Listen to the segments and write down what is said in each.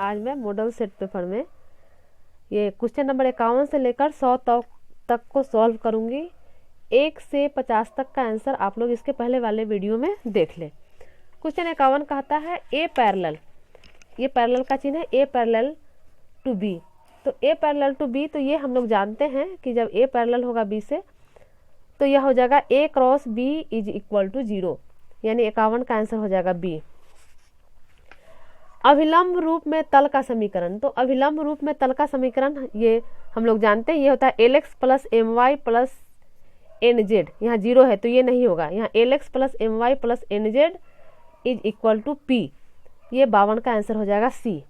आज मैं model set paper में ये क्वेश्चन नंबर 51 से लेकर 100 तक को सॉल्व करूंगी। 1 से 50 तक का आंसर आप लोग इसके पहले वाले वीडियो में देख लें। क्वेश्चन 51 कहता है ए पैरेलल, ये पैरेलल का चिन्ह है, ए पैरेलल टू बी। तो ए पैरेलल टू बी, तो ये हम लोग जानते हैं कि जब ए पैरेलल होगा बी से तो यह हो जाएगा A cross B is equal to 0, यानी 51 का आंसर हो जाएगा बी। अभिलंब रूप में तल का समीकरण, तो अभिलंब रूप में तल का समीकरण ये हम लोग जानते हैं, ये होता है L X plus M Y plus N Z. यहाँ 0 है तो ये नहीं होगा, यहाँ L X plus M Y plus N Z is equal to P. ये 52 का आंसर हो जाएगा सी।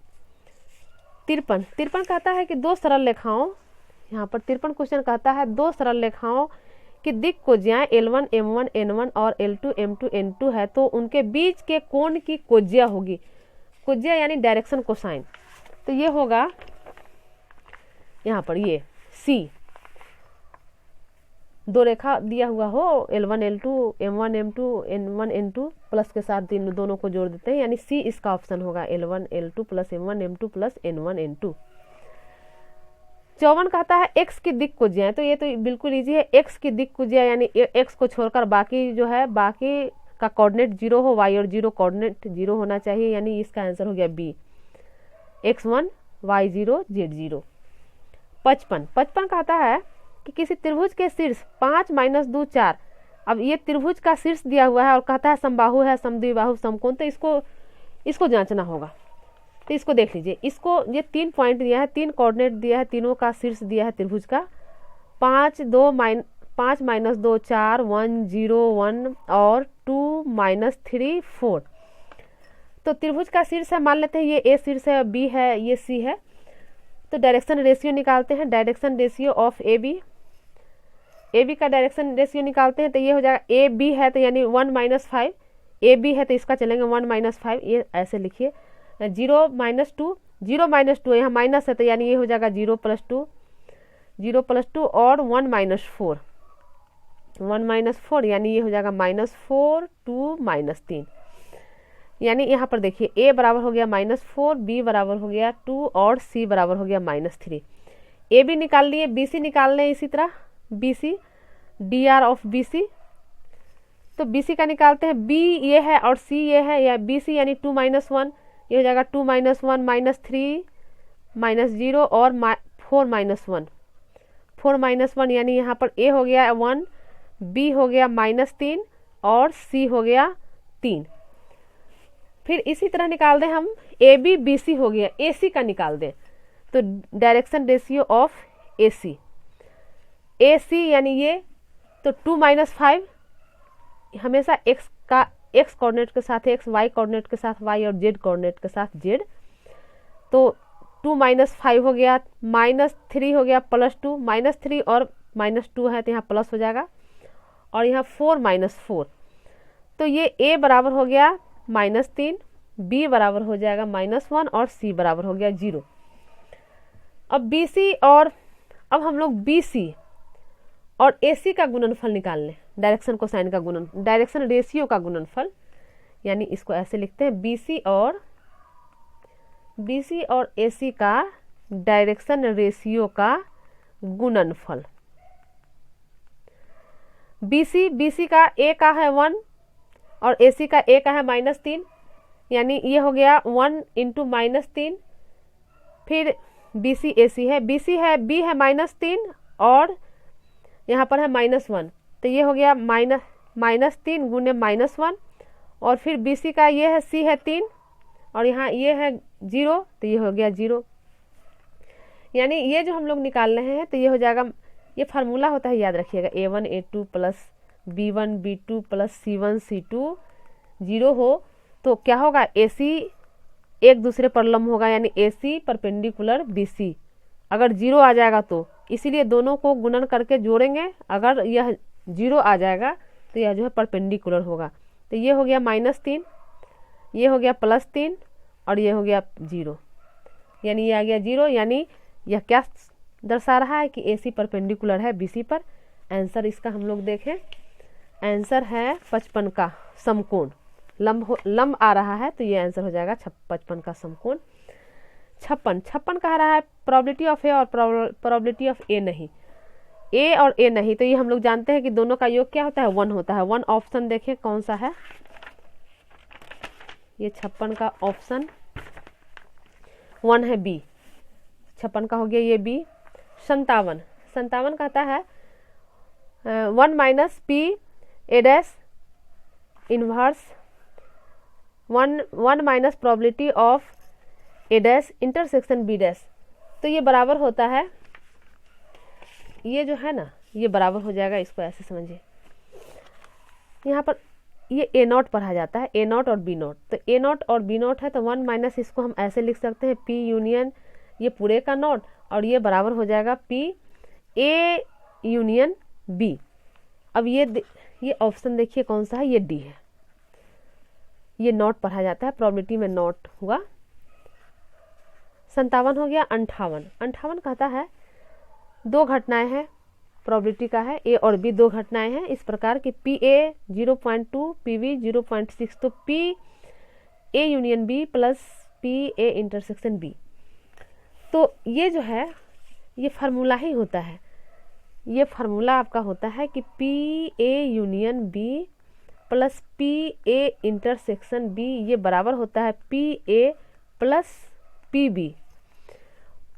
53 कहता है कि दो सरल रेखाओं, यहाँ पर 53 क्वेश्चन कहता है दो सरल रेखाओं की दिक् कोज्याएं L1 M1 N1 और L2 M2 N2 है, तो उनके बीच के कोण की कोज्या होगी। कोज्या यानी डायरेक्शन कोसाइन, तो ये होगा यहाँ पर ये C। दो रेखा दिया हुआ हो L1 L2 M1 M2 N1 N2 plus के साथ दोनों को जोड़ देते हैं, यानी C इसका ऑप्शन होगा, L1 L2 plus M1 M2 plus N1 N2। 54 कहता है x की दिक् कोज्याएं, तो ये तो बिल्कुल इजी है। x की दिक् कोज्या यानी x को छोड़कर बाकी जो है बाकी का कोऑर्डिनेट 0 हो, y और 0 कोऑर्डिनेट 0 होना चाहिए, यानी इसका आंसर हो गया b, x1 y0 z0। 55 कहता है कि किसी त्रिभुज के शीर्ष 5 - 2 4। अब ये त्रिभुज का शीर्ष दिया हुआ है और कहता है समबाहु है, समद्विबाहु, समकोण, तो इसको जांचना होगा। तो इसको देख लीजिए, इसको ये 3 पॉइंट दिया है, 3 कोऑर्डिनेट दिया है, तीनों का शीर्ष दिया है त्रिभुज का 5 - 2 4 1 0 1 और 2 - 3 4। तो त्रिभुज का शीर्ष है, मान लेते हैं ये ए शीर्ष है, बी है, ये सी है। तो डायरेक्शन रेशियो निकालते हैं, direction ratio of A B का डायरेक्शन रेशियो निकालते हैं, तो ये हो जाएगा ए बी है तो यानी 1 - 5, ए बी है तो इसका चलेंगे 1 - 5, ये ऐसे लिखिए। 0 - 2 यहाँ माइनस है तो यानी ये हो जाएगा 0 + 2 और 1 - 4 यानी ये हो जाएगा -4 2 -3, यानी यहाँ पर देखिए a बराबर हो गया -4, b बराबर हो गया 2 और c बराबर हो गया -3। ए बी निकाल लिए, बी सी निकाल लें इसी तरह, B C dr of B C, तो बी सी का निकालते हैं, b ये है और c ये है, या बी सी यानी 2 - 1, ये हो जाएगा 2 - 1 -3 -0 और 4 - 1 यानी यहाँ पर a हो गया 1, b हो गया -3 और c हो गया 3। फिर इसी तरह निकाल दें हम, ए बी बी सी हो गया, ए सी का निकाल दें, तो डायरेक्शन रेशियो ऑफ ए सी यानी ये, तो 2 - 5 हमेशा x का x कोऑर्डिनेट के साथ x, y कोऑर्डिनेट के साथ y और z कोऑर्डिनेट के साथ z। तो 2 - 5 हो गया, -3 हो गया +2, -3 और -2 है तो यहाँ प्लस हो जाएगा, और यहाँ 4 - 4, तो ये a बराबर हो गया -3, b बराबर हो जाएगा -1 और c बराबर हो गया 0। अब BC और अब हम लोग BC और AC का गुणनफल निकाल लें, डायरेक्शन कोसाइन का डायरेक्शन रेशियो का गुणनफल, यानी इसको ऐसे लिखते हैं BC और AC का डायरेक्शन रेशियो का गुणनफल। BC का A का है 1 और AC का A का है -3, यानी ये हो गया 1 × -3। फिर BC AC है, BC है B है -3 और यहाँ पर है -1, तो ये हो गया -3 × -1, और फिर BC का ये है C है 3 और यहाँ ये है 0, तो ये हो गया 0। यानी ये जो हम लोग निकाल रहे हैं तो ये हो जाएगा, ये फार्मूला होता है, याद रखिएगा, A1 A2 plus B1 B2 plus C1 C2 0 हो तो क्या होगा, AC एक दूसरे पर लंब होगा, यानी AC परपेंडिकुलर BC। अगर 0 आ जाएगा तो इसीलिए दोनों को गुणन करके जोड़ेंगे, अगर यह 0 आ जाएगा तो यह जो है परपेंडिकुलर होगा। तो ये हो गया -3, ये हो गया +3 और ये हो गया 0, यानी ये आ गया 0, यानी यह क्या दर्शा रहा है कि AC परपेंडिकुलर है BC पर। आंसर इसका हम लोग देखें, आंसर है 55 का समकोण, लंब आ रहा है तो ये आंसर हो जाएगा 55 का समकोण। 56 56 कह रहा है प्रोबेबिलिटी ऑफ ए और प्रोबेबिलिटी ऑफ ए नहीं, ए और ए नहीं, तो ये हम लोग जानते हैं कि दोनों का योग क्या होता है 1 होता है। 1 ऑप्शन देखें कौन सा है, ये 56 का ऑप्शन 1 है बी, 56 का हो गया ये बी। 57 कहता है 1 minus P A dash inverse 1 minus probability of A dash intersection B dash, तो ये बराबर होता है, ये जो है ना ये बराबर हो जाएगा, इसको ऐसे समझिए, यहाँ पर ये ए नॉट पढ़ा जाता है, ए नॉट और बी नॉट, तो ए नॉट और बी नॉट है तो 1 माइनस इसको हम ऐसे लिख सकते हैं पी यूनियन ये पूरे का नॉट, और ये बराबर हो जाएगा पी ए यूनियन बी। अब ये ऑप्शन देखिए कौन सा है, ये डी है, ये नॉट पढ़ा जाता है, प्रोबेबिलिटी में नॉट हुआ। 57 हो गया। 58 कहता है 2 घटनाएं हैं, प्रोबेबिलिटी का है ए और बी, 2 घटनाएं हैं इस प्रकार की पी ए 0.2 पी बी 0.6, तो P A union B plus P A intersection B, तो ये जो है ये फार्मूला ही होता है, ये फार्मूला आपका होता है कि P A union B plus P A intersection B, ये बराबर होता है P A plus P B.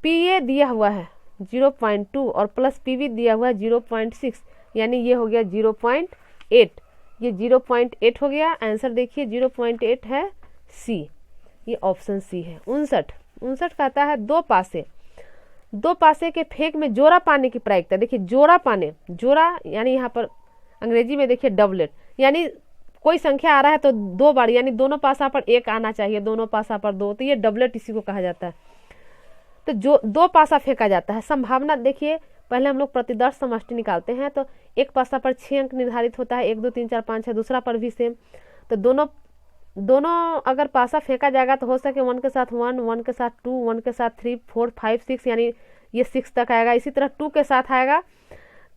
पी ए दिया हुआ है 0.2 और प्लस पी बी दिया हुआ है 0.6, यानी ये हो गया 0.8, ये 0.8 हो गया। आंसर देखिए 0.8 है सी, ये ऑप्शन सी है। 59 कहता है 2 पासे के फेंक में जोरा पाने की प्रायिकता, देखिए जोरा पाने, जोरा यानी यहाँ पर अंग्रेजी में देखिए डबलेट, यानी कोई संख्या आ रहा है तो 2 बार, यानी दोनों पासा पर 1 आना चाहिए, दोनों पासा पर 2, तो ये डबलेट इसी को कहा जाता है। तो जो 2 पासा फेंका जाता है, संभावना देखिए पहले हम लोग प्रतिदर्श समष्टि निकालते हैं, तो एक पासा पर 6 अंक निर्धारित होता है, 1 2 3 4 5 6, दूसरा पर भी सेम, तो दोनों अगर पासा फेंका जाएगा तो हो सके 1 के साथ 1, 1 के साथ 2, 1 के साथ 3 4 5 6, यानी ये 6 तक आएगा। इसी तरह 2 के साथ आएगा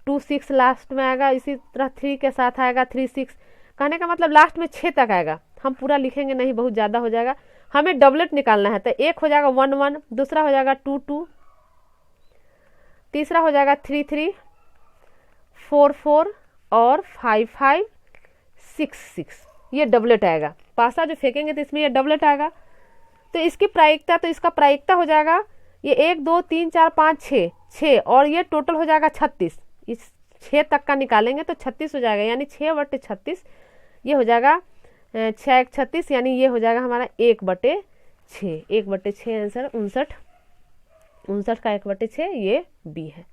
2 6 लास्ट में आएगा, इसी तरह 3 के साथ आएगा 3 6, कहने का मतलब लास्ट में 6 तक आएगा। हम पूरा लिखेंगे नहीं, बहुत ज़्यादा हो जाएगा, हमें डबलेट निकालना है, तो एक हो जाएगा 1 1, दूसरा हो जाएगा 2 2, तीसरा हो जाएगा 3 3, 4 4 और 5 5 6 6, ये डबलेट आएगा। पासा जो फेंकेंगे तो इसमें ये डबलेट आएगा, तो इसकी प्रायिकता, तो इसका प्रायिकता हो जाएगा ये 1 2 3 4 5 6 और ये टोटल हो जाएगा 36, इस 6 तक का निकालेंगे तो 36 हो जाएगा, यानी 6/36, ये हो जाएगा 6 1 36, यानी ये हो जाएगा हमारा 1/6, 1/6 आंसर। 59 का 1/6 ये बी है।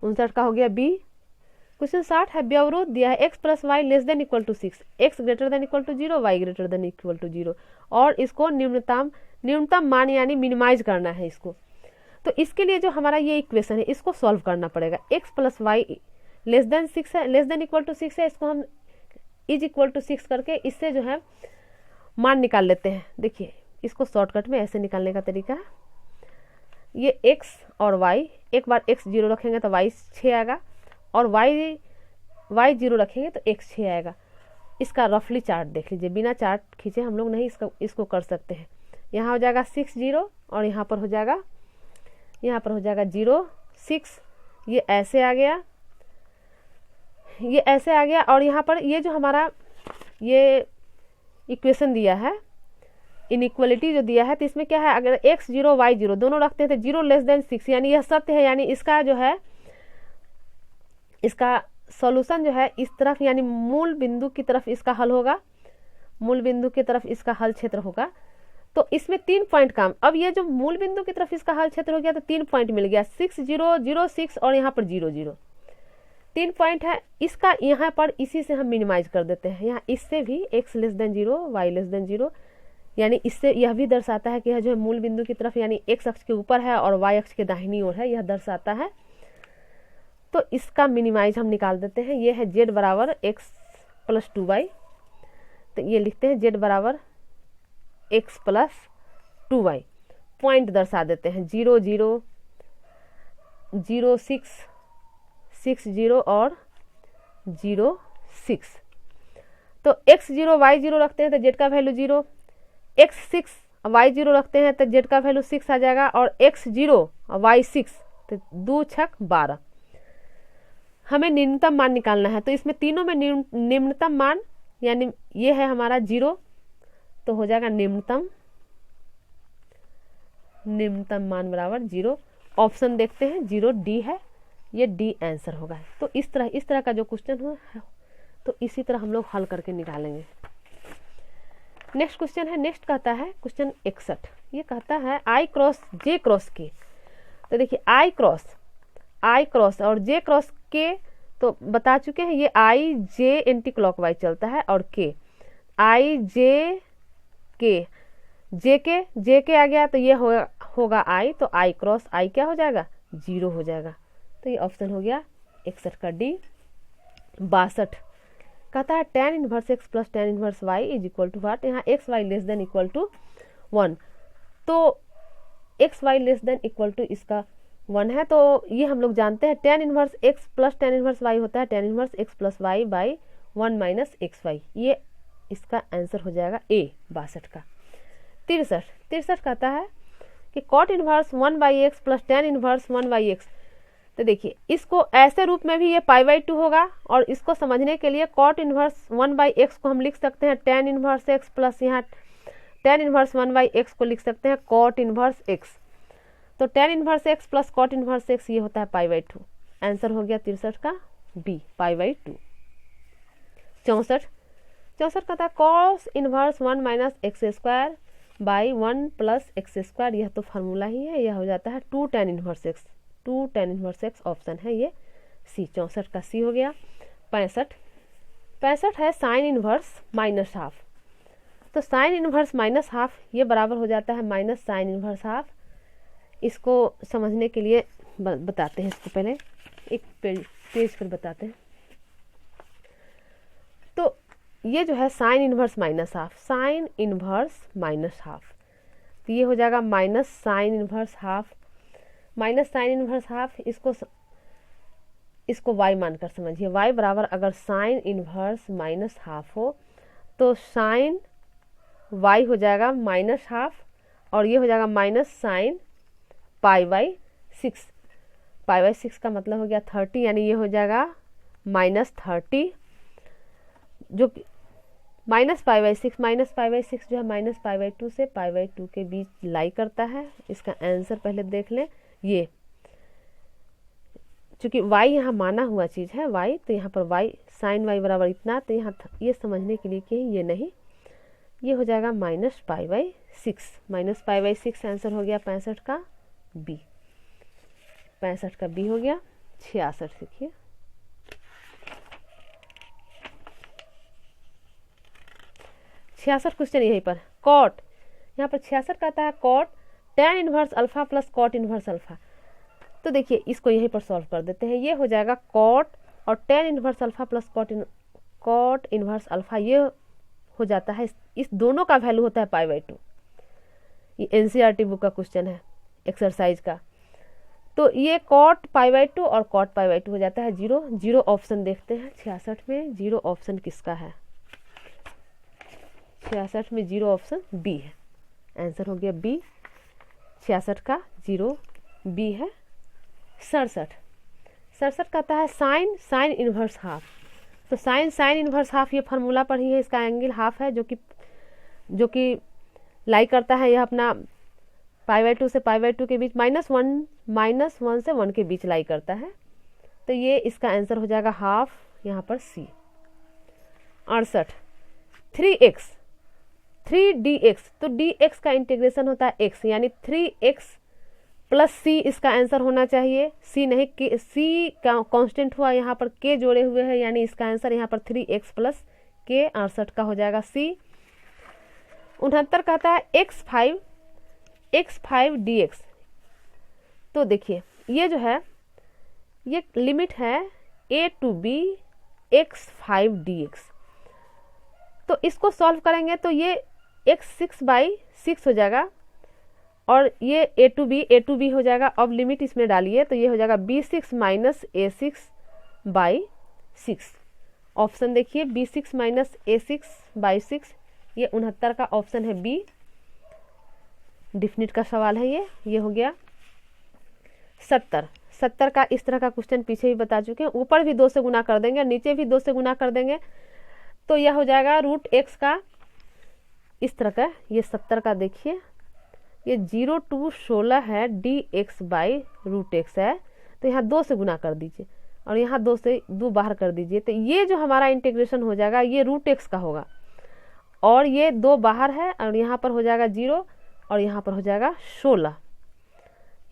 59 का हो गया बी। क्वेश्चन 60 है, व्यवरोध दिया है x + y ≤ 6, x > 0, y > 0, और इसको न्यूनतम मान यानी मिनिमाइज करना है इसको। तो इसके लिए जो हमारा ये इक्वेशन है इसको सॉल्व करना पड़ेगा। x + y <6 है, < 6 है, इसको हम = 6 करके इससे जो है मान निकाल लेते हैं। देखिए इसको शॉर्टकट में ऐसे निकालने का तरीका है, ये x और y, एक बार x 0 रखेंगे तो y 6 आएगा, और y 0 रखेंगे तो x 6 आएगा। इसका रफली चार्ट देख लीजिए, बिना चार्ट खींचे हम लोग नहीं इसको कर सकते हैं। यहाँ हो जाएगा 6 0 और यहाँ पर हो जाएगा 0 6, ये ऐसे आ गया, ये ऐसे आ गया, और यहाँ पर ये जो हमारा ये इक्वेशन दिया है, इनइक्वलिटी जो दिया है, तो इसमें क्या है, अगर x 0 y 0 दोनों रखते हैं तो 0 < 6, यानी यह सत्य है, यानी इसका जो है इसका सॉल्यूशन जो है इस तरफ, यानी मूल बिंदु की तरफ इसका हल होगा, मूल बिंदु की तरफ इसका हल क्षेत्र होगा। तो इसमें 3 पॉइंट काम, अब ये जो मूल बिंदु की तरफ इसका हल क्षेत्र हो गया तो 3 पॉइंट मिल गया, 6 0 0 6 और यहाँ पर 0 0, 3 पॉइंट है। इसका यहाँ पर इसी से हम मिनिमाइज कर देते हैं, यहाँ इससे भी x < 0 y < 0, यानी इससे यह भी दर्शाता है कि यह जो है मूल बिंदु की तरफ यानी x अक्ष के ऊपर है और y अक्ष के दाहिनी ओर है, यह दर्शाता है। तो इसका मिनिमाइज हम निकाल देते हैं, ये है z = x + 2y, तो ये लिखते हैं z = x + 2y, पॉइंट दर्शा देते हैं 0 0 0 6 6 0 और 0 6। तो x 0 y 0 रखते हैं तो z का वैल्यू 0, x 6 y0 रखते हैं तो z का वैल्यू 6 आ जाएगा, और x0 और y6, तो 2 छक 12। हमें न्यूनतम मान निकालना है, तो इसमें तीनों में निम्नतम मान यानी ये है हमारा 0, तो हो जाएगा निम्नतम मान बराबर 0। ऑप्शन देखते हैं 0 डी है, ये डी आंसर होगा। तो इस तरह का जो क्वेश्चन हो तो इसी तरह हम लोग हल करके निकालेंगे। नेक्स्ट क्वेश्चन है, नेक्स्ट कहता है क्वेश्चन 61, ये कहता है I cross J cross K। तो देखिए I क्रॉस और J क्रॉस K तो बता चुके हैं, ये I J एंटी क्लॉकवाइज चलता है, और K I J K J के आ गया तो ये होगा I, तो I क्रॉस I क्या हो जाएगा 0 हो जाएगा। तो ये ऑप्शन हो गया 61 का डी। 62 कहता है tan inverse x plus tan inverse y is equal to what. यहाँ X Y less than equal to 1, तो X Y less than equal to इसका 1 है, तो ये हम लोग जानते हैं tan inverse x plus tan inverse y होता है tan inverse x plus y by 1 minus X Y. ये इसका आंसर हो जाएगा ए 62 का। 63 कहता है कि cot inverse 1 by x plus tan inverse 1 by x. तो देखिए इसको ऐसे रूप में भी ये π/2 होगा, और इसको समझने के लिए cot इनवर्स 1 बाई एक्स को हम लिख सकते हैं tan इनवर्स x प्लस यहाँ tan इनवर्स 1 बाई एक्स को लिख सकते हैं cot इनवर्स x। तो tan inverse x plus cot inverse x ये होता है π/2। आंसर हो गया 63 का बी π/2। 64 कहता है cos inverse 1 minus x square by 1 plus x square. यह तो फार्मूला ही है, यह हो जाता है 2 tan inverse x। 2 tan inverse x option है ये सी। 64 का सी हो गया। 65 है साइन इनवर्स माइनस हाफ। तो साइन इनवर्स माइनस हाफ ये बराबर हो जाता है माइनस साइन इनवर्स हाफ। इसको समझने के लिए बताते हैं, इसको पहले एक पेज पर बताते हैं। तो ये जो है sine inverse minus half, sine inverse minus half, तो ये हो जाएगा minus sine inverse half. Minus sine inverse half इसको y मानकर समझिए। y बराबर अगर साइन इनवर्स माइनस हाफ हो तो साइन y हो जाएगा माइनस हाफ, और ये हो जाएगा माइनस साइन π/6। π/6 का मतलब हो गया 30, यानी ये हो जाएगा माइनस 30, जो माइनस π/6 जो है माइनस π/2 से π/2 के बीच लाई करता है। इसका आंसर पहले देख लें। ये चूंकि y यहाँ माना हुआ चीज है y, तो यहाँ पर y साइन y बराबर इतना, तो यहाँ ये समझने के लिए कि ये नहीं, ये हो जाएगा माइनस π/6। माइनस π/6 आंसर हो गया 65 का बी। 65 का बी हो गया। 66 देखिए, 66 क्वेश्चन यहीं पर कॉट, यहाँ पर 66 कहता है cot tan inverse alpha plus cot inverse alpha. तो देखिए इसको यहीं पर सॉल्व कर देते हैं। ये हो जाएगा कॉट और tan inverse alpha plus cot inverse alpha, ये हो जाता है, इस दोनों का वैल्यू होता है π/2। ये एनसीईआरटी बुक का क्वेश्चन है एक्सरसाइज का। तो ये कॉट π/2 और कॉट π/2 हो जाता है 0। 0 ऑप्शन देखते हैं 66 में, 0 ऑप्शन किसका है? 66 में 0 ऑप्शन बी है। आंसर हो गया बी। 66 का 0 बी है। 67 कहता है साइन इनवर्स हाफ। तो साइन इनवर्स हाफ ये फार्मूला पर ही है, इसका एंगल हाफ है, जो कि लाई करता है यह अपना π/2 से π/2 के बीच -1 से 1 के बीच लाई करता है। तो ये इसका आंसर हो जाएगा हाफ, यहाँ पर सी। 68 3dx, तो dx का इंटीग्रेशन होता है x, यानी 3x प्लस c इसका आंसर होना चाहिए। c नहीं, c का कांस्टेंट हुआ, यहाँ पर k जोड़े हुए हैं, यानी इसका आंसर यहाँ पर 3x प्लस k। 68 का हो जाएगा c। 69 कहता है x5 dx। तो देखिए ये जो है ये लिमिट है a to b x5 dx। तो इसको सॉल्व करेंगे तो ये x6/6 हो जाएगा, और ये a to b हो जाएगा। अब लिमिट इसमें डालिए तो ये हो जाएगा b6 माइनस a6/6। ऑप्शन देखिए b6 माइनस a6/6, ये 69 का ऑप्शन है बी। डिफिनिट का सवाल है ये हो गया 70। 70 का इस तरह का क्वेश्चन पीछे भी बता चुके हैं, ऊपर भी 2 से गुना कर देंगे, नीचे भी 2 से गुना कर देंगे, तो यह हो जाएगा रूट एक्स का इस तरह का। ये 70 का देखिए, ये 0 to 16 है, D X by root X है, तो यहाँ 2 से गुना कर दीजिए और यहाँ 2 से 2 बाहर कर दीजिए, तो ये जो हमारा इंटीग्रेशन हो जाएगा ये रूट एक्स का होगा, और ये 2 बाहर है और यहाँ पर हो जाएगा 0 और यहाँ पर हो जाएगा 16,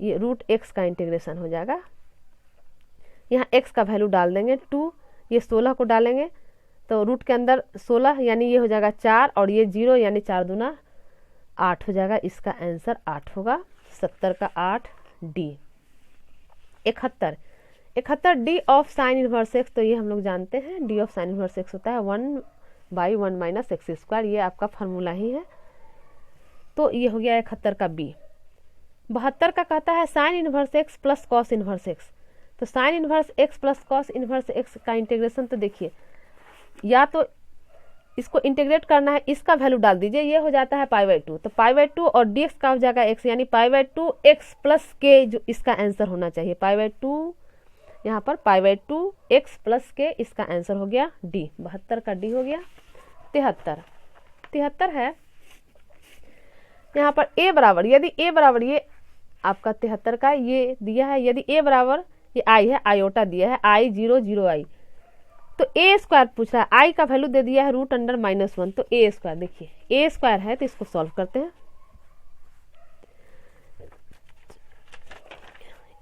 ये रूट एक्स का इंटीग्रेशन हो जाएगा। यहाँ एक्स का वैल्यू डाल देंगे 2, ये 16 को डालेंगे तो रूट के अंदर 16 यानी ये हो जाएगा 4 और ये 0 यानी 4 दूना 8 हो जाएगा। इसका आंसर 8 होगा, 70 का 8 D. 71 D of sign inverse X, तो ये हम लोग जानते हैं D of sign inverse x होता है 1/1 माइनस एक्स स्क्वायर, ये आपका फार्मूला ही है। तो ये हो गया 71 का बी। 72 का कहता है sine inverse X plus cos inverse X, तो sine inverse X plus cos inverse X का इंटीग्रेशन, तो देखिए या तो इसको इंटीग्रेट करना है, इसका वैल्यू डाल दीजिए, ये हो जाता है π/2, तो π/2 और dx का हो जाएगा x, यानी π/2 x प्लस के, जो इसका आंसर होना चाहिए π/2, यहाँ पर π/2 x प्लस के, इसका आंसर हो गया d। 72 का d हो गया। 73 है यहाँ पर a बराबर, यदि a बराबर, ये आपका 73 का ये दिया है, यदि a बराबर, ये i है, आयोटा दिया है i 0 0 i, तो ए स्क्वायर पूछ रहा है, आई का वैल्यू दे दिया है √(-1), तो ए स्क्वायर, देखिए ए स्क्वायर है तो इसको सॉल्व करते हैं।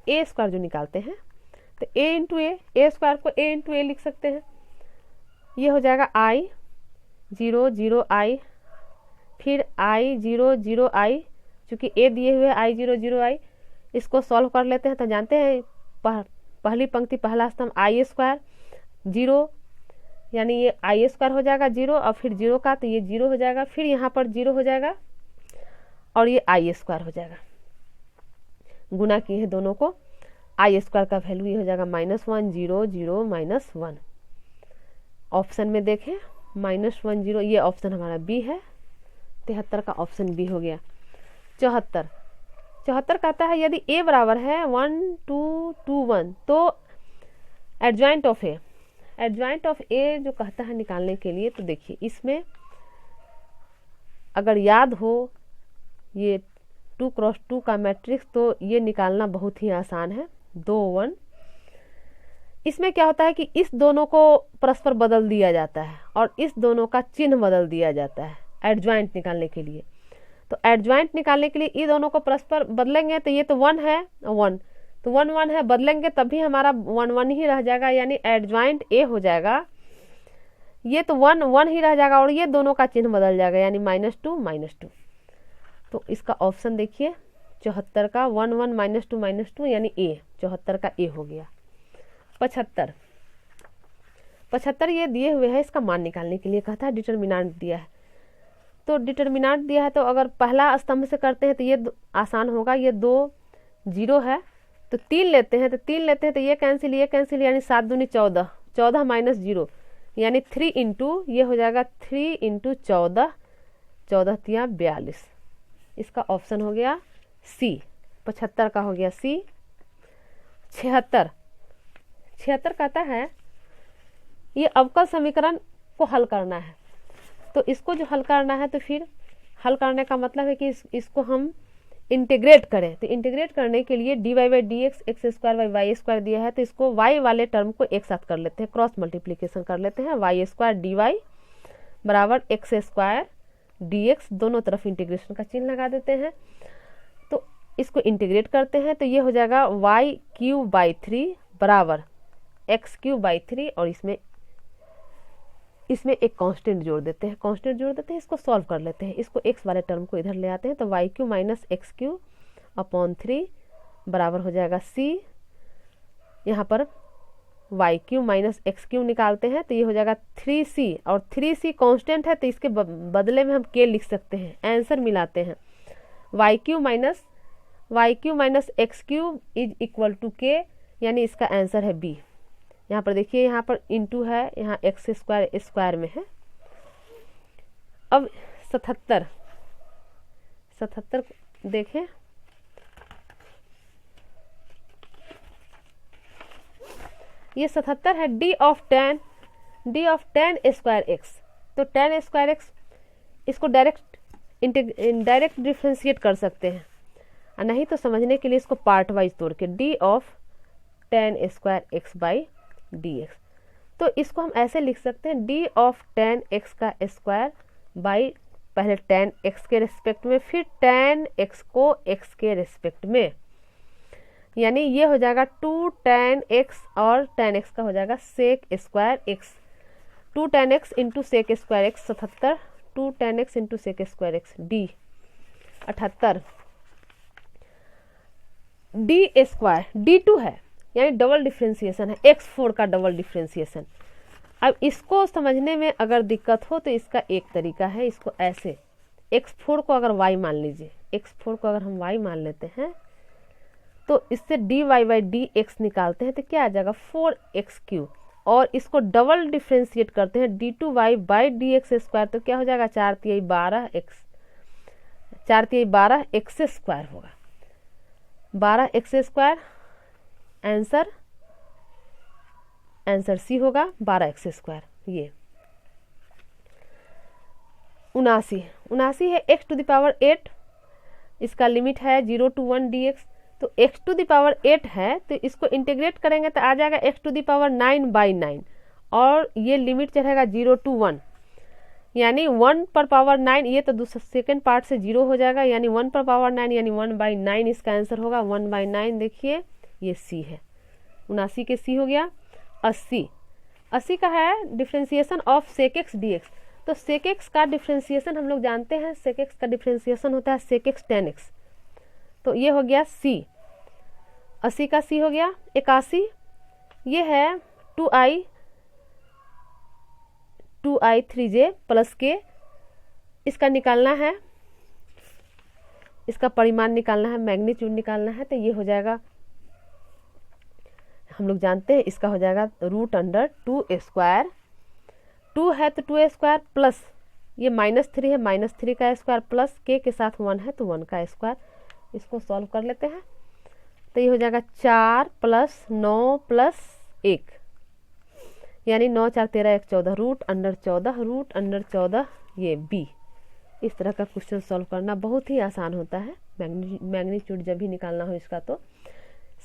ए स्क्वायर जो निकालते हैं तो ए इंटू ए स्क्वायर को ए इंटू ए लिख सकते हैं, ये हो जाएगा i 0 0 i, फिर i 0 0 i, चूंकि ए दिए हुए i 0 0 i, इसको सॉल्व कर लेते हैं। तो जानते हैं पहली पंक्ति पहला स्तंभ i स्क्वायर 0, यानी ये आई स्क्वायर हो जाएगा 0 और फिर 0 का, तो ये 0 हो जाएगा, फिर यहाँ पर 0 हो जाएगा और ये आई स्क्वायर हो जाएगा। गुना किए हैं दोनों को, आई स्क्वायर का वैल्यू ये हो जाएगा -1 0 0 -1। ऑप्शन में देखें -1 0, ये ऑप्शन हमारा बी है। 73 का ऑप्शन बी हो गया। 74 कहता है यदि ए बराबर है 1 2 2 1, तो एडजॉइंट ऑफ ए जो कहता है निकालने के लिए, तो देखिए इसमें अगर याद हो ये 2x2 का मैट्रिक्स, तो ये निकालना बहुत ही आसान है। 2 1, इसमें क्या होता है कि इस दोनों को परस्पर बदल दिया जाता है और इस दोनों का चिन्ह बदल दिया जाता है एडजॉइंट निकालने के लिए। तो एडजॉइंट निकालने के लिए ये दोनों को परस्पर बदलेंगे, तो ये तो 1 है 1, तो 1 1 है, बदलेंगे तभी हमारा 1 1 ही रह जाएगा, यानी एडजॉइंट ए हो जाएगा। ये तो 1 1 ही रह जाएगा और ये दोनों का चिन्ह बदल जाएगा, यानी -2 तो इसका ऑप्शन देखिए 74 का 1 1 -2 यानी ए, 74 का ए हो गया। 75 ये दिए हुए है, इसका मान निकालने के लिए कहता है डिटर्मिनेंट दिया है, तो डिटर्मिनेंट दिया है, तो अगर पहला स्तंभ से करते हैं तो ये आसान होगा, ये 2 0 है तो 3 लेते हैं, तो ये कैंसिल यानी 7 दूनी 14, 14 -0 यानी 3 इंटू, ये हो जाएगा 3 इंटू 14, 14 तिया 42, इसका ऑप्शन हो गया सी। 75 का हो गया सी। 76 कहता है ये अवकल समीकरण को हल करना है, तो इसको जो हल करना है, तो फिर हल करने का मतलब है कि इसको हम इंटीग्रेट करें, तो इंटीग्रेट करने के लिए dy/dx x² दिया है, तो इसको y वाले टर्म को एक साथ कर लेते हैं, क्रॉस मल्टीप्लिकेशन कर लेते हैं, y² dy बराबर x² dx, दोनों तरफ इंटीग्रेशन का चिन्ह लगा देते हैं, तो इसको इंटीग्रेट करते हैं, तो ये हो जाएगा y³ बराबर x³ और इसमें एक कांस्टेंट जोड़ देते हैं, इसको सॉल्व कर लेते हैं, इसको x वाले टर्म को इधर ले आते हैं, तो y³ - x³ बराबर हो जाएगा c। यहाँ पर y³ - x³ निकालते हैं, तो ये हो जाएगा 3c, और 3c कांस्टेंट है तो इसके बदले में हम k लिख सकते हैं, आंसर मिलाते हैं, y³ - x³ = k, यानी इसका आंसर है b। यहाँ पर देखिए, यहाँ पर इंटू है, यहाँ x² स्क्वायर में है। अब 77 देखें, ये 77 है D of ten square X. तो टेन स्क्वायर एक्स इसको डायरेक्ट डिफ्रेंशिएट कर सकते हैं, और नहीं तो समझने के लिए इसको पार्ट वाइज तोड़ के D of ten square x by D X. तो इसको हम ऐसे लिख सकते हैं डी ऑफ टेन एक्स का स्क्वायर बाई पहले टेन एक्स के रेस्पेक्ट में, फिर टेन एक्स को एक्स के रेस्पेक्ट में, यानी ये हो जाएगा 2 tan x और tan x का हो जाएगा sec square x। 2 tan x into sec square x 77, 2 tan x into sec square x D 78, D square D2 है, यानी डबल डिफ्रेंसिएशन है, x4 का डबल डिफ्रेंसिएशन। अब इसको समझने में अगर दिक्कत हो तो इसका एक तरीका है, इसको ऐसे x4 को अगर y मान लीजिए, x4 को अगर हम y मान लेते हैं तो इससे dy बाई डी एक्स निकालते हैं तो क्या आ जाएगा 4x3, और इसको डबल डिफ्रेंशिएट करते हैं d2y by D x square, तो क्या हो जाएगा 4 तिहाई 12 एक्स स्क्वायर होगा, 12 एक्स स्क्वायर। आंसर सी होगा 12 एक्स स्क्वायर। ये 79 है x टू द पावर 8, इसका लिमिट है 0 to 1 dx। तो x टू द पावर 8 है तो इसको इंटीग्रेट करेंगे तो आ जाएगा x to the power 9 by 9, और ये लिमिट चढ़ेगा 0 to 1, यानी 1 पर पावर 9, ये तो दूसरा सेकेंड पार्ट से 0 हो जाएगा, यानी 1 पर पावर 9 यानी 1 बाई 9 इसका आंसर होगा। 1 बाई 9 देखिए ये सी है, 79 के सी हो गया। 80 का है differentiation of sec X D X. तो सेक एक्स का डिफ्रेंसिएशन हम लोग जानते हैं, सेक एक्स का डिफ्रेंसिएशन होता है सेक एक्स टेन एक्स, तो ये हो गया सी, 80 का सी हो गया। 81 ये है 2i 3j प्लस के, इसका निकालना है, इसका परिमाण निकालना है, मैग्नीट्यूड निकालना है, तो ये हो जाएगा, हम लोग जानते हैं इसका हो जाएगा √2 स्क्वायर, 2 है तो 2 स्क्वायर प्लस ये -3 है, -3 का स्क्वायर प्लस के साथ 1 है तो 1 का स्क्वायर। इसको सॉल्व कर लेते हैं तो ये हो जाएगा 4 + 9 + 1, यानी 9 4 13 1 14 √14 ये बी। इस तरह का क्वेश्चन सॉल्व करना बहुत ही आसान होता है। मैग्नीट्यूड जब भी निकालना हो इसका तो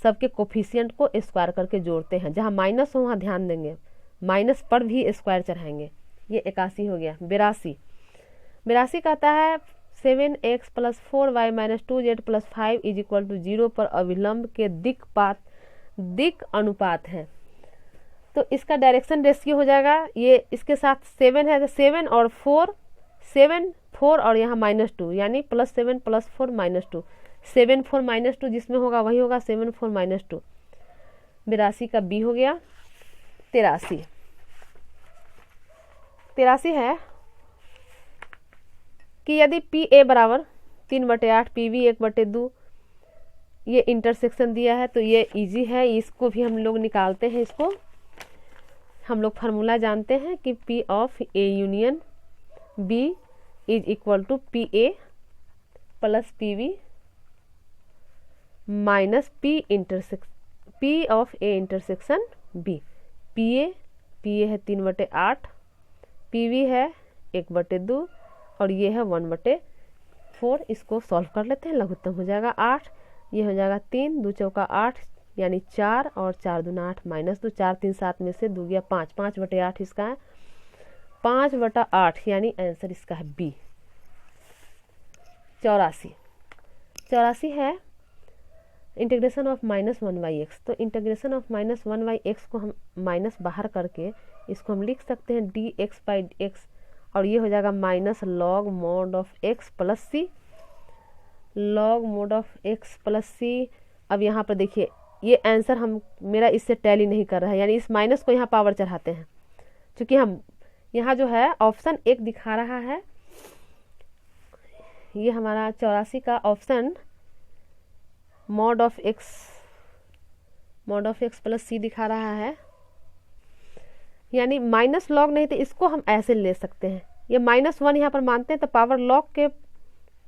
सबके कोफिशिएंट को स्क्वायर करके जोड़ते हैं, जहाँ माइनस हो वहाँ ध्यान देंगे, माइनस पर भी स्क्वायर चढ़ाएंगे। ये 81 हो गया। 82 कहता है 7x + 4y - 2z + 5 = 0 पर अविलंब के दिक अनुपात है। तो इसका डायरेक्शन रेशियो हो जाएगा, ये इसके साथ 7 है तो 7 और 4, 7 4 और यहाँ -2, यानी +7 + 4 -2, 7 4 -2 जिसमें होगा वही होगा 7 4 -2। 82 का बी हो गया। 83 है कि यदि PA बराबर 3/8 PB 1/2, ये इंटरसेक्शन दिया है तो ये इजी है, इसको भी हम लोग निकालते हैं। इसको हम लोग फार्मूला जानते हैं कि P of A union B = PA + PB minus P of A intersection B। PA है 3/8, PB है 1/2 और ये है 1/4। इसको सॉल्व कर लेते हैं, लघुत्तम हो जाएगा 8, ये हो जाएगा 3 2 चौका 8 यानी 4 और 4 दूना 8 -2, 4 3 7 में से 2 गया 5, 5/8 इसका है, 5/8 यानी आंसर इसका है बी। 84 है इंटीग्रेशन ऑफ -1/x। तो इंटीग्रेशन ऑफ -1/x को हम माइनस बाहर करके इसको हम लिख सकते हैं dx/x, और ये हो जाएगा -log mod of x + c, log mod of x + c। अब यहाँ पर देखिए ये आंसर मेरा इससे टैली नहीं कर रहा है, यानी इस माइनस को यहाँ पावर चढ़ाते हैं, क्योंकि हम यहाँ जो है ऑप्शन 1 दिखा रहा है, ये हमारा 84 का option mod of x + c दिखा रहा है, यानी -log नहीं तो इसको हम ऐसे ले सकते हैं, ये -1 यहाँ पर मानते हैं तो पावर लॉग के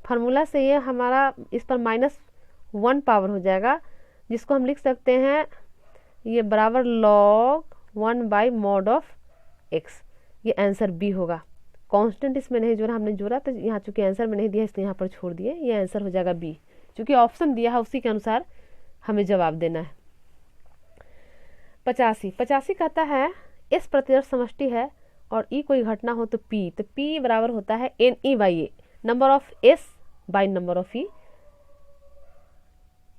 फार्मूला से ये हमारा इस पर -1 पावर हो जाएगा, जिसको हम लिख सकते हैं ये बराबर log1/mod(x). ये आंसर बी होगा। कांस्टेंट इसमें नहीं जोड़ा, हमने जोड़ा तो यहाँ चूंकि आंसर में नहीं दिया इसलिए यहाँ पर छोड़ दिए, ये आंसर हो जाएगा बी। चूंकि ऑप्शन दिया है उसी के अनुसार हमें जवाब देना है। 85 कहता है एस प्रतिदर्श समष्टि है और ई कोई घटना हो तो पी बराबर होता है NE/A, number of S by number of E.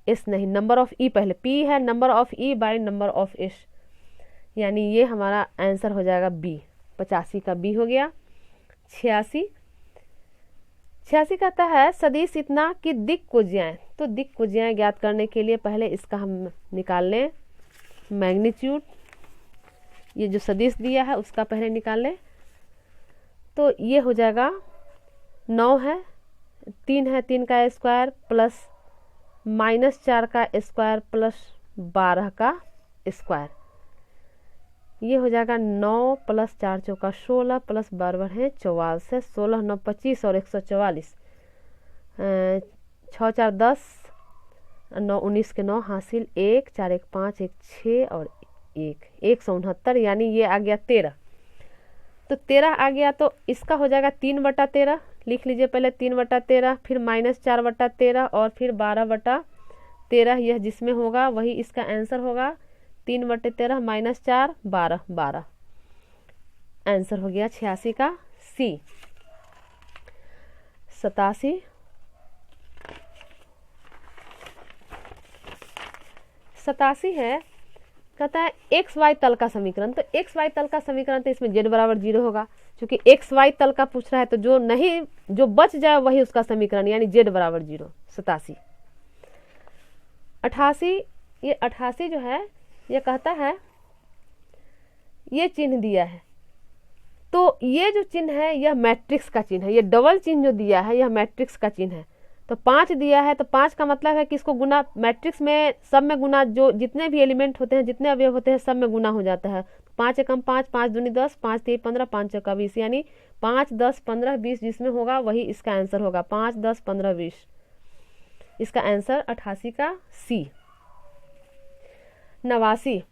S नहीं, नंबर ऑफ ई पहले, पी है number of E by number of S, यानी ये हमारा आंसर हो जाएगा बी। 85 का बी हो गया। 86 कहता है सदिश इतना कि दिक् को ज्याएं। तो दिक् को ज्याएं ज्ञात करने के लिए पहले इसका हम निकाल लें मैग्नीट्यूड। ये जो सदिश दिया है उसका पहले निकाल लें, तो ये हो जाएगा 9 है, 3 है, 3 का स्क्वायर प्लस -4 का स्क्वायर प्लस 12 का स्क्वायर, ये हो जाएगा 9 प्लस 4 चौका 16 प्लस 12 है 44 है, 16 9 25 और 144, 6 4 10, 9 19 के 9 हासिल 1 4 1 5 1 6 और 169, यानी ये आ गया 13। तो 13 आ गया तो इसका हो जाएगा 3/13, लिख लीजिए पहले 3/13, फिर -4/13 और फिर 12/13, यह जिसमें होगा वही इसका आंसर होगा। 3/13 -4 12 आंसर हो गया 86 का सी। 87 है, कहता है एक्स वाई तल का समीकरण। तो एक्स वाई तल का समीकरण तो इसमें z बराबर 0 होगा, क्योंकि एक्स वाई तल का पूछ रहा है, तो जो बच जाए वही उसका समीकरण, यानी z बराबर 0। 87 88, ये 88 जो है ये कहता है ये चिन्ह दिया है, तो ये जो चिन्ह है यह मैट्रिक्स का चिन्ह है, ये डबल चिन्ह जो दिया है यह मैट्रिक्स का चिन्ह है। तो 5 दिया है, तो 5 का मतलब है कि इसको गुना, मैट्रिक्स में सब में गुना, जो जितने भी एलिमेंट होते हैं, जितने अवयव होते हैं, सब में गुना हो जाता है। 5 एकम 5, 5 दूनी 10, 5 3 15, 5 चौका 20, यानी 5 10 15 20 जिसमें होगा वही इसका आंसर होगा। 5 10 15 20 इसका आंसर 88 का सी। 89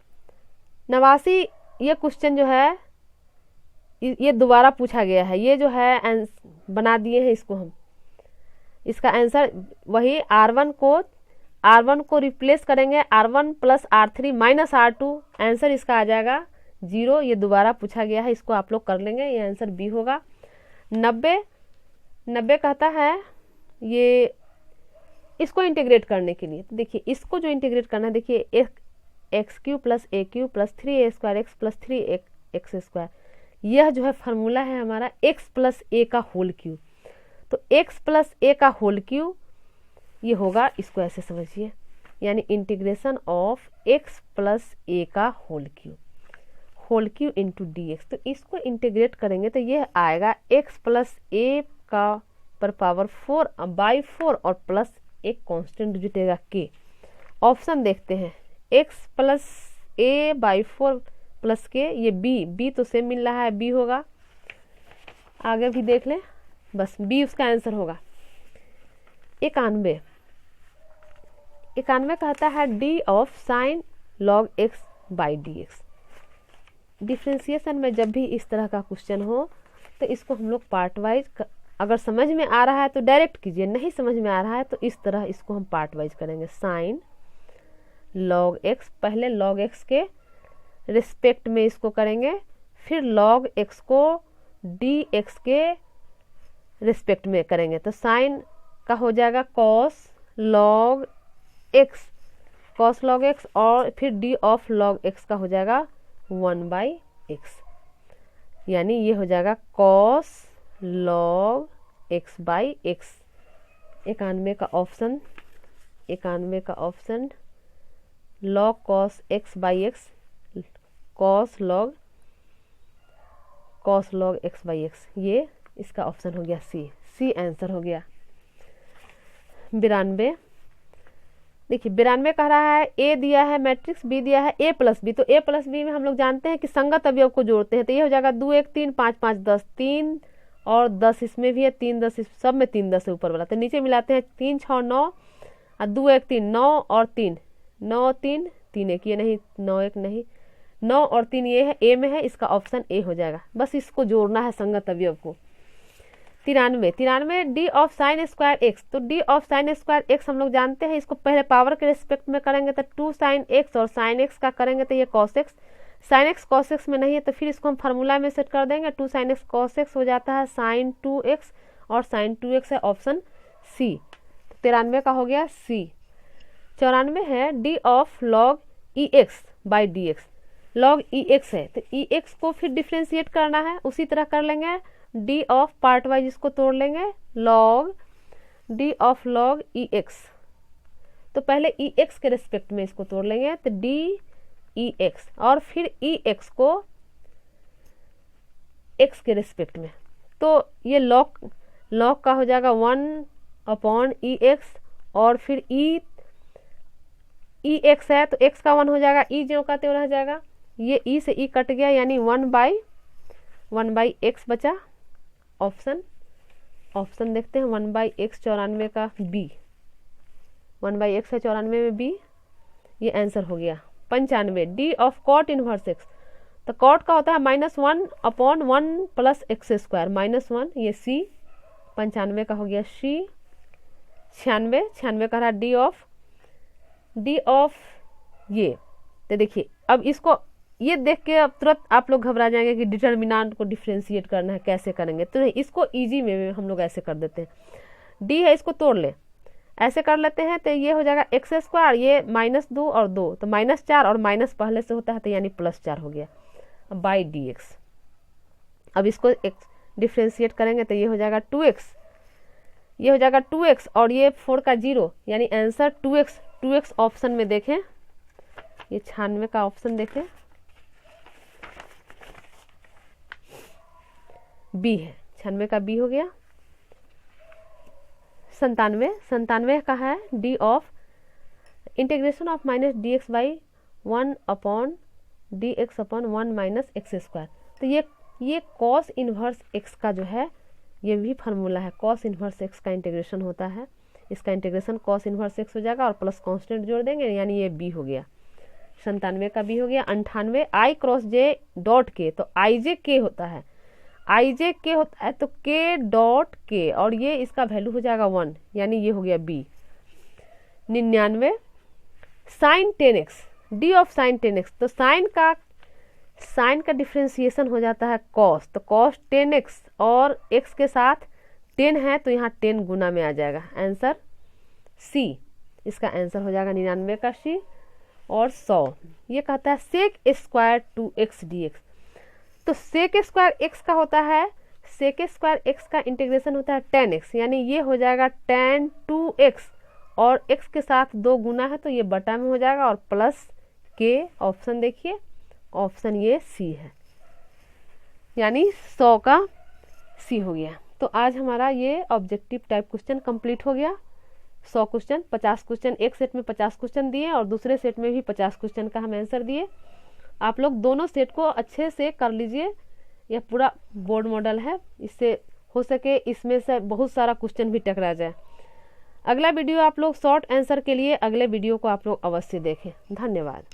ये क्वेश्चन जो है ये दोबारा पूछा गया है, ये जो है बना दिए हैं इसको हम। इसका आंसर वही R1 को रिप्लेस करेंगे R1 plus R3 minus R2, answer इसका आ जाएगा 0। ये दोबारा पूछा गया है, इसको आप लोग कर लेंगे, ये आंसर बी होगा। 90 कहता है ये इसको इंटीग्रेट करने के लिए, तो देखिए इसको जो इंटीग्रेट करना है, देखिए x³ plus a³ plus 3a² x plus 3x², यह जो है फार्मूला है हमारा x प्लस a का होल क्यूब। तो x प्लस a का होल क्यूब ये होगा, इसको ऐसे समझिए, यानी integration of x plus a का होल क्यूब इंटू dx। तो इसको इंटीग्रेट करेंगे तो ये आएगा x प्लस a का पर पावर 4/4 और प्लस एक कांस्टेंट जुटेगा k। ऑप्शन देखते हैं, x plus a/4 plus k, ये b तो सेम मिल रहा है, b होगा। आगे भी देख लें, बस बी उसका आंसर होगा। 91 कहता है D of sign log x by dx। Differentiation में जब भी इस तरह का क्वेश्चन हो तो इसको हम लोग पार्ट वाइज, अगर समझ में आ रहा है तो डायरेक्ट कीजिए, नहीं समझ में आ रहा है तो इस तरह इसको हम पार्ट वाइज करेंगे। साइन log x, पहले log x के रिस्पेक्ट में इसको करेंगे, फिर log x को dx के रिस्पेक्ट में करेंगे। तो साइन का हो जाएगा cos log x और फिर d ऑफ log x का हो जाएगा 1/x, यानी ये हो जाएगा cos log x by x। 91 का option log cos x by x, cos log x by x, ये इसका ऑप्शन हो गया सी आंसर हो गया। 92 देखिए 92 कह रहा है ए दिया है मैट्रिक्स, बी दिया है a प्लस बी। तो a प्लस बी में हम लोग जानते हैं कि संगत अवयव को जोड़ते हैं, तो ये हो जाएगा 2 1 3 5 5 10, 3 और 10 इसमें भी है, 3 10 सब में 3 10 है ऊपर वाला। तो नीचे मिलाते हैं 3 6 9 और 2 1 3, 9 और 3, 9 3 3 1, ये नहीं 9 1 नहीं, 9 और 3 ये है, ए में है, इसका ऑप्शन ए हो जाएगा। बस इसको जोड़ना है संगत अवयव को। 93 D of sine square X. तो D of sine square X हम लोग जानते हैं, इसको पहले पावर के रिस्पेक्ट में करेंगे तो 2 साइन एक्स, और साइन एक्स का करेंगे तो ये cos x. Sine x cos x में नहीं है तो फिर इसको हम फार्मूला में सेट कर देंगे, 2 साइन एक्स कॉस एक्स हो जाता है साइन 2 एक्स, और साइन 2 एक्स है ऑप्शन सी। 93 का हो गया सी। 94 है D of log E x by D x. Log E x है तो ई एक्स को फिर डिफ्रेंशिएट करना है, उसी तरह कर लेंगे डी ऑफ पार्ट वाइज इसको तोड़ लेंगे, log D of log E x. तो पहले ई एक्स के रिस्पेक्ट में इसको तोड़ लेंगे तो डी ई एक्स, और फिर ई एक्स को एक्स के रिस्पेक्ट में। तो ये लॉग का हो जाएगा 1 ई एक्स, और फिर ई एक्स है तो एक्स का 1 हो जाएगा, ई जो का त्यों रह जाएगा, ये ई से ई कट गया यानी 1 बाई एक्स बचा। ऑप्शन देखते हैं 1 बाई एक्स 94 का बी, 1 बाई एक्स है 94 में बी, ये आंसर हो गया। 95 D of cot inverse X. तो कॉट का होता है -1/1 प्लस एक्स स्क्वायर, -1, ये सी। 95 का हो गया सी। 96 का रहा डी ऑफ ये। तो देखिए अब इसको ये देख के अब तुरंत आप लोग घबरा जाएंगे कि डिटर्मिनेंट को डिफ्रेंशिएट करना है, कैसे करेंगे। तो इसको इजी में हम लोग ऐसे कर देते हैं, डी है इसको तोड़ ले, ऐसे कर लेते हैं तो ये हो जाएगा एक्स स्क्वायर, ये -2 और 2 तो -4, और माइनस पहले से होता है तो यानी +4 हो गया बाई डी एक्स। अब इसको डिफ्रेंशिएट करेंगे तो ये हो जाएगा 2x, ये हो जाएगा 2x, और ये 4 का 0 यानी आंसर 2x ऑप्शन में देखें, ये 96 का ऑप्शन देखें, बी है, 96 का बी हो गया। 97 का है D of integration of -dx by 1/dx/1 minus x square. तो ये कॉस इनवर्स एक्स का जो है ये भी फार्मूला है, कॉस इनवर्स एक्स का इंटीग्रेशन होता है, इसका इंटीग्रेशन कॉस इनवर्स एक्स हो जाएगा और प्लस कांस्टेंट जोड़ देंगे यानी ये बी हो गया। 97 का बी हो गया। 98 आई क्रॉस जे डॉट के। तो आई जे के होता है, आई जे के होता है तो के डॉट के, और ये इसका वैल्यू हो जाएगा 1 यानी ये हो गया B. 99 sine 10x D of sine 10x। तो साइन का डिफ्रेंसिएशन हो जाता है कॉस, तो कॉस 10x और x के साथ 10 है तो यहाँ 10 गुना में आ जाएगा, आंसर सी। इसका आंसर हो जाएगा 99 का सी। और 100 ये कहता है सेक स्क्वायर 2x dx। तो सेक स्क्वायर x का होता है, सेक स्क्वायर x का इंटीग्रेशन होता है 10x यानी ये हो जाएगा tan 2x, और x के साथ 2 गुना है तो ये बटा में हो जाएगा, और प्लस के ऑप्शन देखिए, ऑप्शन ये सी है यानी 100 का सी हो गया। तो आज हमारा ये ऑब्जेक्टिव टाइप क्वेश्चन कंप्लीट हो गया। 100 क्वेश्चन, 50 क्वेश्चन, एक सेट में 50 क्वेश्चन दिए और दूसरे सेट में भी 50 क्वेश्चन का हम आंसर दिए। आप लोग दोनों सेट को अच्छे से कर लीजिए, यह पूरा बोर्ड मॉडल है, इससे हो सके इसमें से बहुत सारा क्वेश्चन भी टकरा जाए। अगला वीडियो आप लोग शॉर्ट आंसर के लिए अगले वीडियो को आप लोग अवश्य देखें। धन्यवाद।